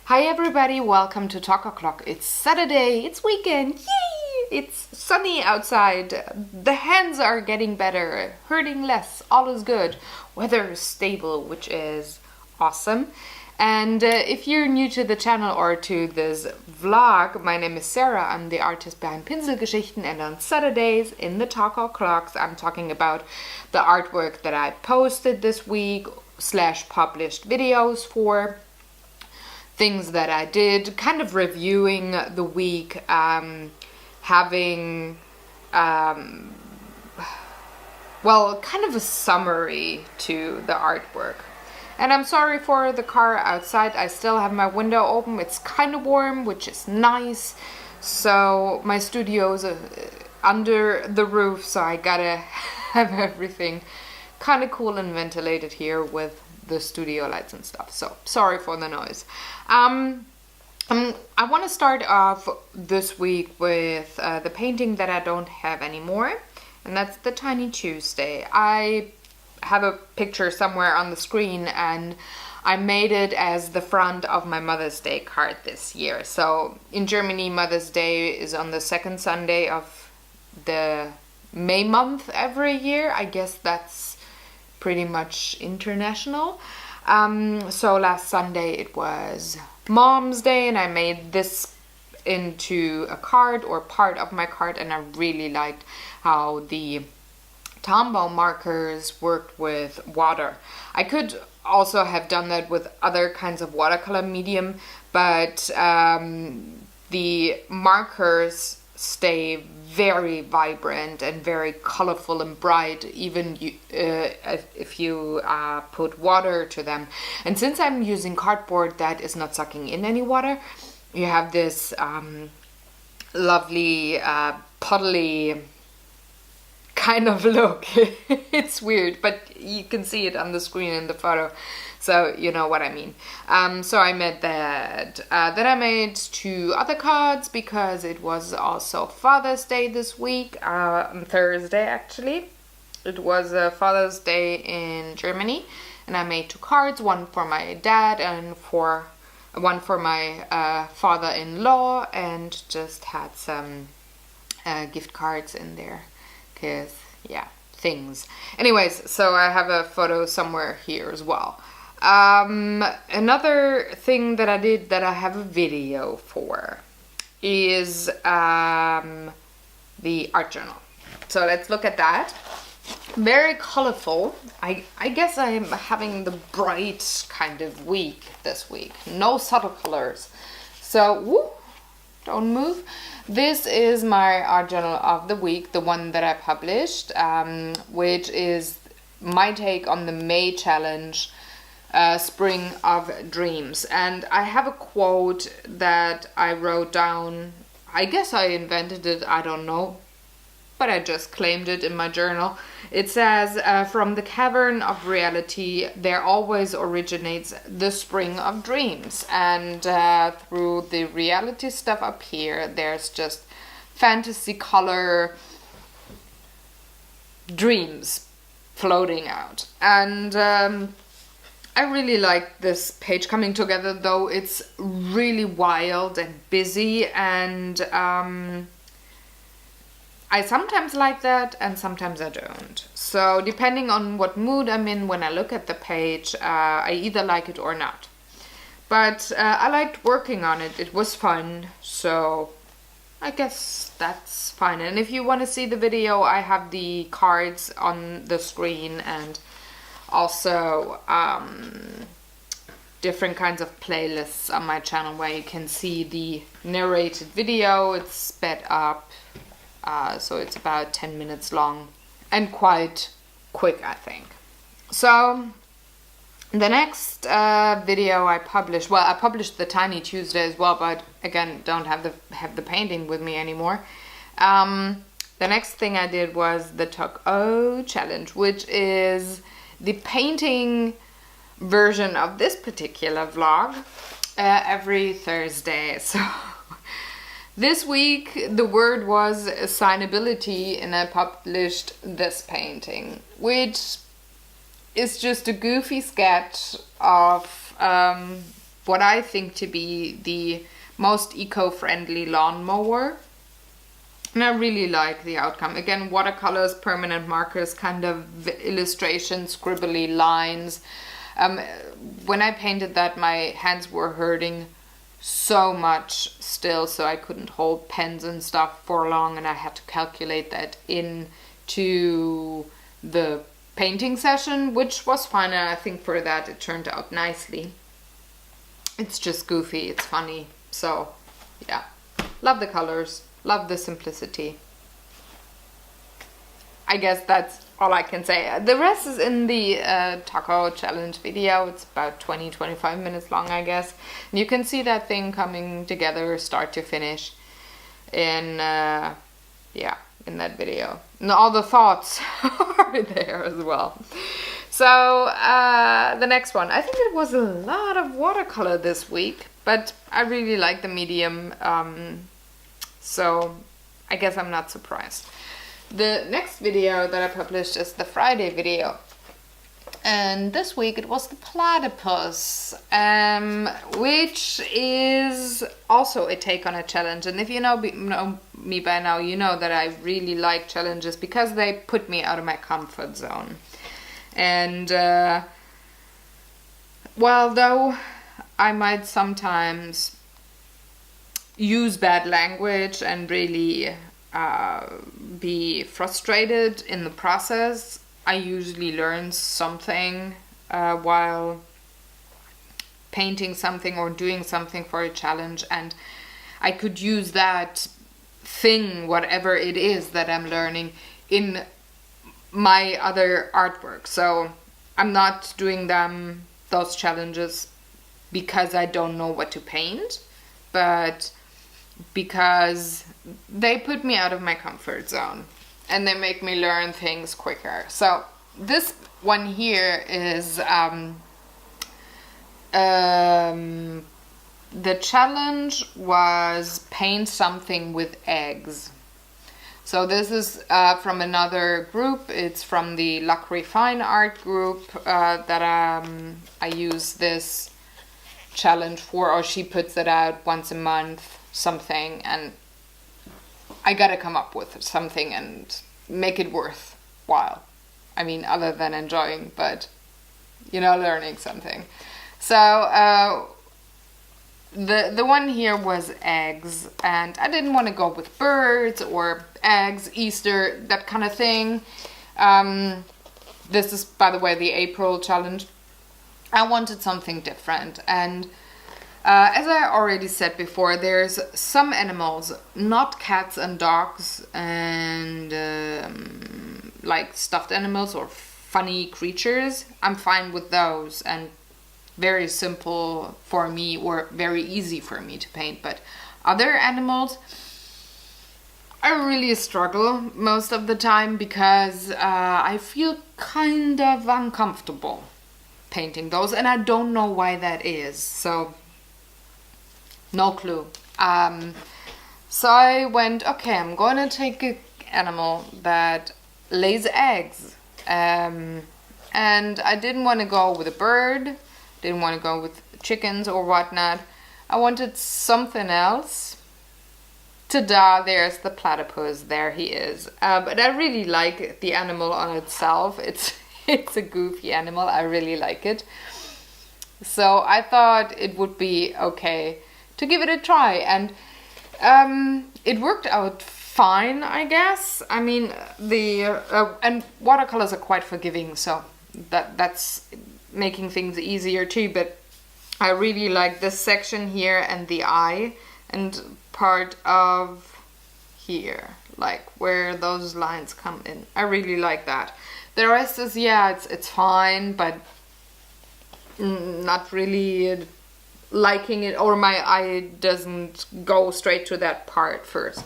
Hi everybody, welcome to Talk O'Clock. It's Saturday, it's weekend, yay! It's sunny outside, the hands are getting better, hurting less, all is good. Weather is stable, which is awesome. And if you're new to the channel or to this vlog, my name is Sarah, I'm the artist behind Pinselgeschichten, and on Saturdays in the Talk O'Clocks I'm talking about the artwork that I posted this week / published videos for. Things that I did, kind of reviewing the week, having, kind of a summary to the artwork. And I'm sorry for the car outside. I still have my window open. It's kind of warm, which is nice. So my studio's under the roof, so I gotta have everything kind of cool and ventilated here with the studio lights and stuff. So sorry for the noise. I want to start off this week with the painting that I don't have anymore, and that's the Tiny Tuesday. I have a picture somewhere on the screen, and I made it as the front of my Mother's Day card this year. So in Germany, Mother's Day is on the second Sunday of the May month every year. I guess that's pretty much international. So last Sunday it was Mom's Day, and I made this into a card or part of my card, and I really liked how the Tombow markers worked with water. I could also have done that with other kinds of watercolor medium, but the markers stay very vibrant and very colorful and bright, even if you put water to them. And since I'm using cardboard that is not sucking in any water, you have this lovely puddly kind of look. It's weird, but you can see it on the screen in the photo, so you know what I mean. So I made that. Then I made 2 other cards because it was also Father's Day this week, on Thursday actually. It was Father's Day in Germany, and I made 2 cards, one for my dad and one for my father-in-law, and just had some gift cards in there. Because, yeah, things. Anyways, so I have a photo somewhere here as well. Another thing that I did that I have a video for is the art journal. So let's look at that. Very colorful. I guess I'm having the bright kind of week this week. No subtle colors. So, woo, don't move. This is my art journal of the week, the one that I published, which is my take on the May challenge, Spring of Dreams. And I have a quote that I wrote down. I guess I invented it, I don't know, but I just claimed it in my journal. It says, from the cavern of reality, there always originates the spring of dreams. And through the reality stuff up here, there's just fantasy color dreams floating out. And I really like this page coming together, though it's really wild and busy, and I sometimes like that and sometimes I don't. So depending on what mood I'm in when I look at the page, I either like it or not. But I liked working on it. It was fun, so I guess that's fine. And if you want to see the video, I have the cards on the screen, and also different kinds of playlists on my channel where you can see the narrated video. It's sped up. So it's about 10 minutes long and quite quick, I think. So the next video I published, well, I published the Tiny Tuesday as well, but again, don't have the painting with me anymore. The next thing I did was the Talk-O challenge, which is the painting version of this particular vlog every Thursday. So this week the word was signability, and I published this painting, which is just a goofy sketch of what I think to be the most eco-friendly lawnmower. And I really like the outcome. Again, watercolors, permanent markers, kind of illustrations, scribbly lines. When I painted that, my hands were hurting so much still, so I couldn't hold pens and stuff for long, and I had to calculate that into the painting session, which was fun, and I think for that it turned out nicely. It's just goofy, it's funny, so yeah. Love the colors, love the simplicity. I guess that's all I can say. The rest is in the taco challenge video. It's about 20-25 minutes long, I guess. And you can see that thing coming together start to finish in yeah, in that video. And all the thoughts are there as well. So the next one, I think it was a lot of watercolor this week, but I really like the medium, so I guess I'm not surprised. The next video that I published is the Friday video, and this week it was the platypus, which is also a take on a challenge. And if you know me by now, you know that I really like challenges because they put me out of my comfort zone. And well, though I might sometimes use bad language and really be frustrated in the process, I usually learn something while painting something or doing something for a challenge, and I could use that thing, whatever it is that I'm learning, in my other artwork. So I'm not doing those challenges because I don't know what to paint, but because they put me out of my comfort zone and they make me learn things quicker. So this one here is the challenge was paint something with eggs. So this is from another group. It's from the Luxury Fine Art group that I use this challenge for, or she puts it out once a month, something, and I gotta come up with something and make it worthwhile. I mean, other than enjoying, but you know, learning something. So the one here was eggs, and I didn't want to go with birds or eggs, Easter, that kind of thing. This is, by the way, the April challenge. I wanted something different, and as I already said before, there's some animals, not cats and dogs and like stuffed animals or funny creatures. I'm fine with those and very simple for me, or very easy for me to paint. But other animals, I really struggle most of the time because I feel kind of uncomfortable painting those, and I don't know why that is. So no clue. So I went, okay, I'm going to take an animal that lays eggs. And I didn't want to go with a bird, didn't want to go with chickens or whatnot. I wanted something else. Ta-da, there's the platypus, there he is. But I really like the animal on itself. It's a goofy animal, I really like it. So I thought it would be okay to give it a try, and it worked out fine, I guess. I mean, and watercolors are quite forgiving, so that's making things easier too. But I really like this section here and the eye and part of here, like where those lines come in. I really like that. The rest is, yeah, it's fine, but not really liking it, or my eye doesn't go straight to that part first.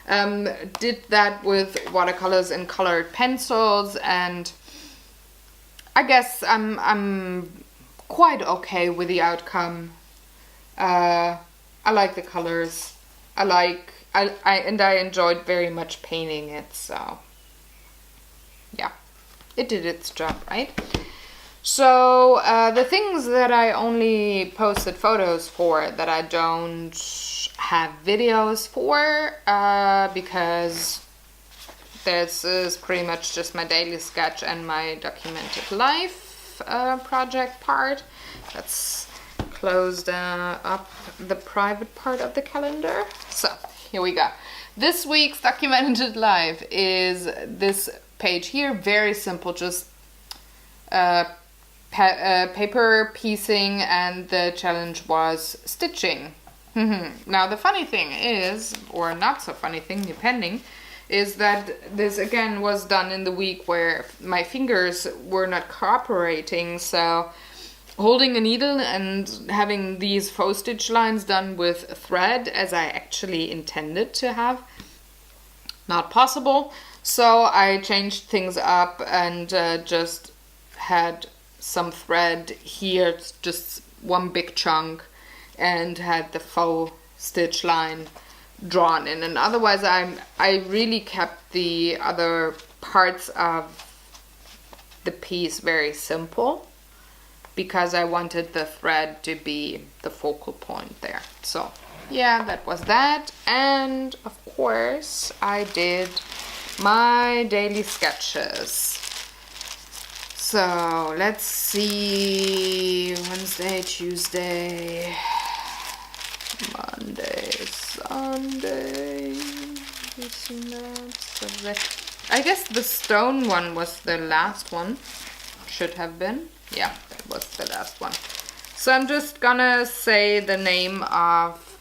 Did that with watercolors and colored pencils, and I guess I'm quite okay with the outcome. I like the colors. I enjoyed very much painting it, so yeah, it did its job, right? So the things that I only posted photos for, that I don't have videos for, because this is pretty much just my daily sketch and my documented life project part. Let's close up the private part of the calendar. So here we go. This week's documented life is this page here. Very simple, just paper piecing, and the challenge was stitching. Now the funny thing is, or not so funny thing depending, is that this again was done in the week where my fingers were not cooperating, so holding a needle and having these faux stitch lines done with thread as I actually intended to have, not possible. So I changed things up and just had some thread here, just one big chunk, and had the faux stitch line drawn in. And otherwise I really kept the other parts of the piece very simple, because I wanted the thread to be the focal point there. So yeah, that was that. And of course I did my daily sketches. So let's see, Wednesday, Tuesday, Monday, Sunday, Saturday. I guess the stone one was the last one, should have been. Yeah, that was the last one. So I'm just gonna say the name of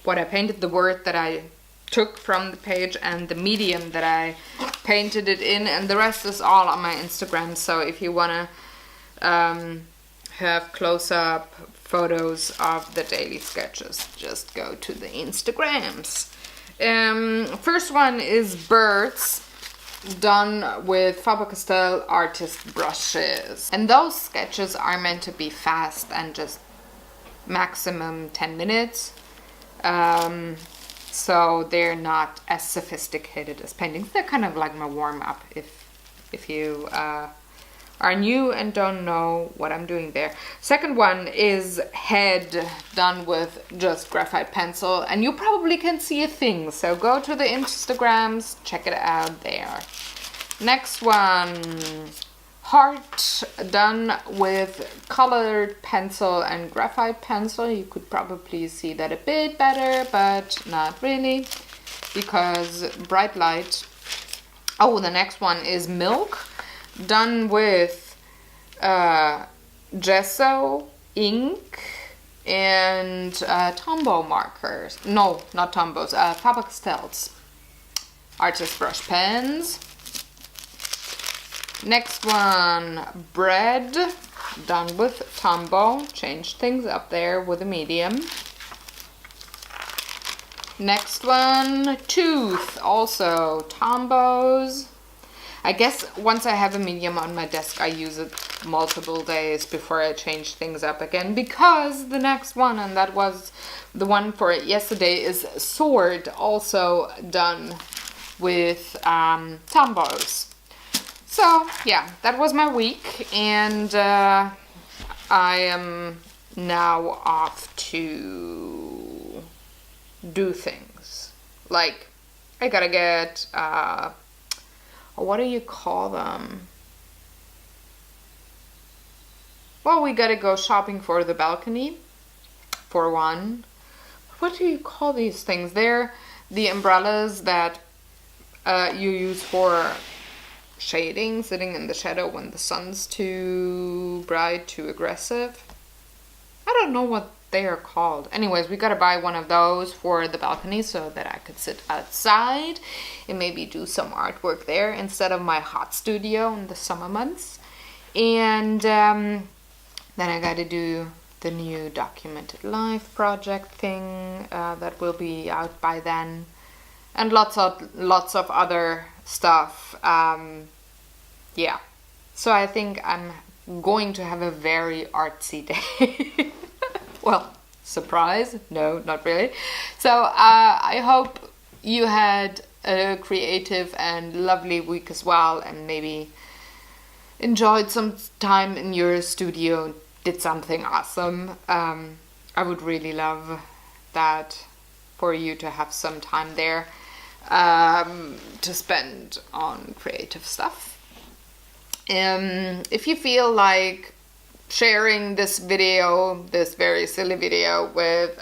what I painted, the word that I took from the page, and the medium that I painted it in, and the rest is all on my Instagram. So if you wanna have close-up photos of the daily sketches, just go to the Instagrams. First one is birds, done with Faber-Castell artist brushes, and those sketches are meant to be fast and just maximum 10 minutes. So they're not as sophisticated as paintings. They're kind of like my warm-up if you are new and don't know what I'm doing there. Second one is head, done with just graphite pencil, and you probably can see a thing, so go to the Instagrams, check it out there. Next one, heart, done with colored pencil and graphite pencil. You could probably see that a bit better, but not really, because bright light. Oh, the next one is milk, done with gesso, ink, and Tombow markers. No, not Tombows, Faber-Castells artist brush pens. Next one, bread, done with Tombow. Changed things up there with a medium. Next one, tooth, also Tombows. I guess once I have a medium on my desk, I use it multiple days before I change things up again, because the next one, and that was the one for yesterday, is sword, also done with Tombows. So yeah, that was my week, and I am now off to do things. Like, I gotta get what do you call them? Well, we gotta go shopping for the balcony, for one. What do you call these things? They're the umbrellas that you use for shading, sitting in the shadow when the sun's too bright, too aggressive. I don't know what they are called. Anyways, we gotta buy one of those for the balcony so that I could sit outside and maybe do some artwork there instead of my hot studio in the summer months. And then I gotta do the new documented life project thing that will be out by then, and lots of other stuff. Yeah, so I think I'm going to have a very artsy day. Well, surprise, no, not really. So I hope you had a creative and lovely week as well, and maybe enjoyed some time in your studio, did something awesome. I would really love that for you to have some time there to spend on creative stuff. If you feel like sharing this video, this very silly video, with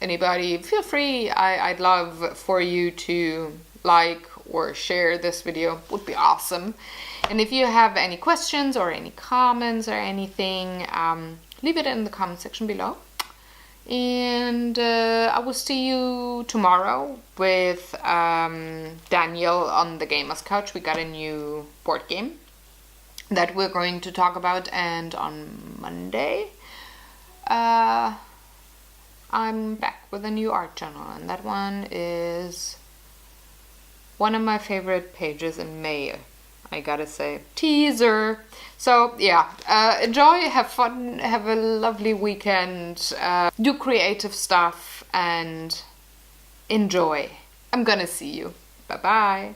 anybody, feel free. I'd love for you to like or share this video. Would be awesome. And if you have any questions or any comments or anything, leave it in the comment section below. And I will see you tomorrow with Daniel on the Gamers Couch. We got a new board game that we're going to talk about, and on Monday I'm back with a new art journal, and that one is one of my favorite pages in May, I gotta say. Teaser. So yeah, enjoy, have fun, have a lovely weekend, do creative stuff and enjoy. I'm gonna see you. Bye bye.